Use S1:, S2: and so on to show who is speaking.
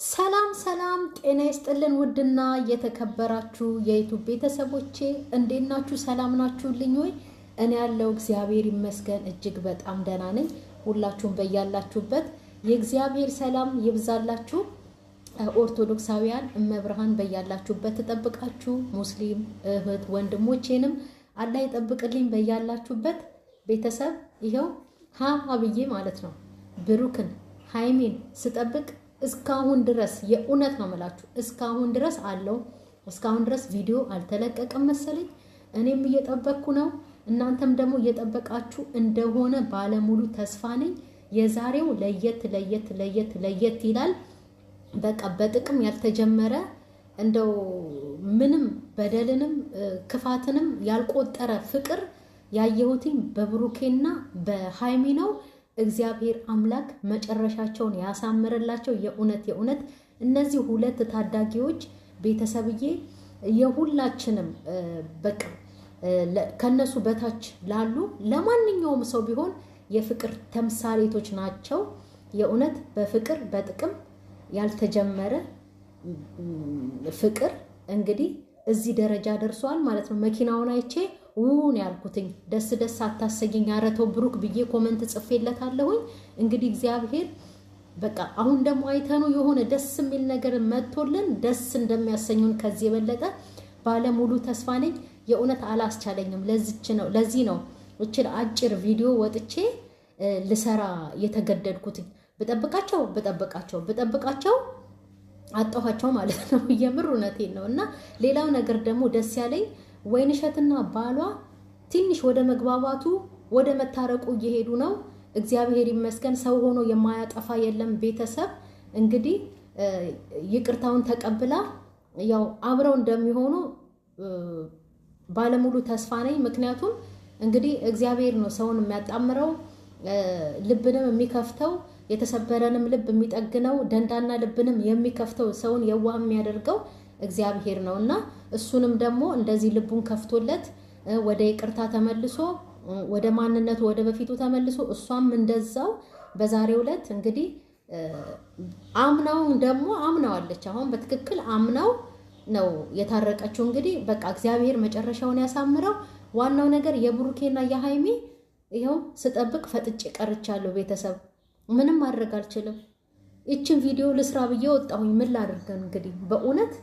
S1: ሰላም ሰላም ጤና ይስጥልን ውድና የተከበራችሁ የዩቲዩብ ቤተሰቦቼ እንዴት ናችሁ? ሰላም ናችሁልኝ ወይ? እኔ ያለው እግዚአብሔር ይመስገን እጅግ በጣም ደህና ነኝ። ሁላችሁም በያላችሁበት የእግዚአብሔር ሰላም ይብዛላችሁ። ኦርቶዶክሳውያን እመብርሃን በያላችሁበት ተጠብቃችሁ፣ ሙስሊም እህት ወንድሞቼንም አላህ ይጠብቅልኝ በያላችሁበት። ቤተሰብ ይሄው ሀብዬ ማለት ነው ብሩክን ሃይሚን ስጠብቅ እስካሁን ድረስ የኡነት ነው መላችሁ እስካሁን ድረስ አለው። እስካሁን ድረስ ቪዲዮ አልተለቀቀም መሰለኝ። እኔም እየጠበቅኩ ነው፣ እናንተም ደግሞ እየጠበቃችሁ እንደሆነ ባለሙሉ ተስፋ ነኝ። የዛሬው ለየት ይላል። በቃ በጥቅም ያልተጀመረ እንደው ምንም በደልንም ክፋትንም ያልቆጠረ ፍቅር ያየሁትኝ በብሩኬና በሃይሚ ነው። እግዚአብሔር አምላክ መጨረሻቸውን ያሳምረላቸው። የእውነት እነዚህ ሁለት ታዳጊዎች ቤተሰብዬ የሁላችንም በቃ ከነሱ በታች ላሉ ለማንኛውም ሰው ቢሆን የፍቅር ተምሳሌቶች ናቸው። የእውነት በፍቅር በጥቅም ያልተጀመረ ፍቅር እንግዲህ እዚህ ደረጃ ደርሷል ማለት ነው። መኪናውን አይቼ ውን ያልኩትኝ ደስ አታሰኘኝ አረተው ብሩክ ብዬ ኮሜንት ጽፌለታለሁኝ። እንግዲህ እግዚአብሔር በቃ አሁን ደግሞ አይተኑ የሆነ ደስ የሚል ነገር መጥቶልን ደስ እንደሚያሰኙን ከዚህ የበለጠ ባለሙሉ ተስፋ ነኝ። የእውነት አላስቻለኝም። ለዚህ ነው እቺን አጭር ቪዲዮ ወጥቼ ልሰራ የተገደድኩትኝ። በጠብቃቸው አጣኋቸው ማለት ነው። የምር እውነቴን ነው። እና ሌላው ነገር ደግሞ ደስ ያለኝ ወይንሸትና ባሏ ትንሽ ወደ መግባባቱ ወደ መታረቁ እየሄዱ ነው። እግዚአብሔር ይመስገን። ሰው ሆኖ የማያጠፋ የለም። ቤተሰብ እንግዲህ ይቅርታውን ተቀብላ ያው አብረው እንደሚሆኑ ባለሙሉ ተስፋ ነኝ። ምክንያቱም እንግዲህ እግዚአብሔር ነው ሰውን የሚያጣምረው፣ ልብንም የሚከፍተው፣ የተሰበረንም ልብ የሚጠግነው፣ ደንዳና ልብንም የሚከፍተው፣ ሰውን የዋህ የሚያደርገው እግዚአብሔር ነውና እሱንም ደግሞ እንደዚህ ልቡን ከፍቶለት ወደ ይቅርታ ተመልሶ ወደ ማንነቱ ወደ በፊቱ ተመልሶ እሷም እንደዛው በዛሬው ዕለት እንግዲህ አምናዋለች። አሁን በትክክል አምናው ነው የታረቀችው። እንግዲህ በቃ እግዚአብሔር መጨረሻውን ያሳምረው። ዋናው ነገር የብሩኬና የሃይሚ ይኸው ስጠብቅ ፈጥጬ ቀርቻለሁ። ቤተሰብ ምንም ማድረግ አልችልም። ይችን ቪዲዮ ልስራ ብዬ ወጣሁኝ። ምን ላድርገን እንግዲህ በእውነት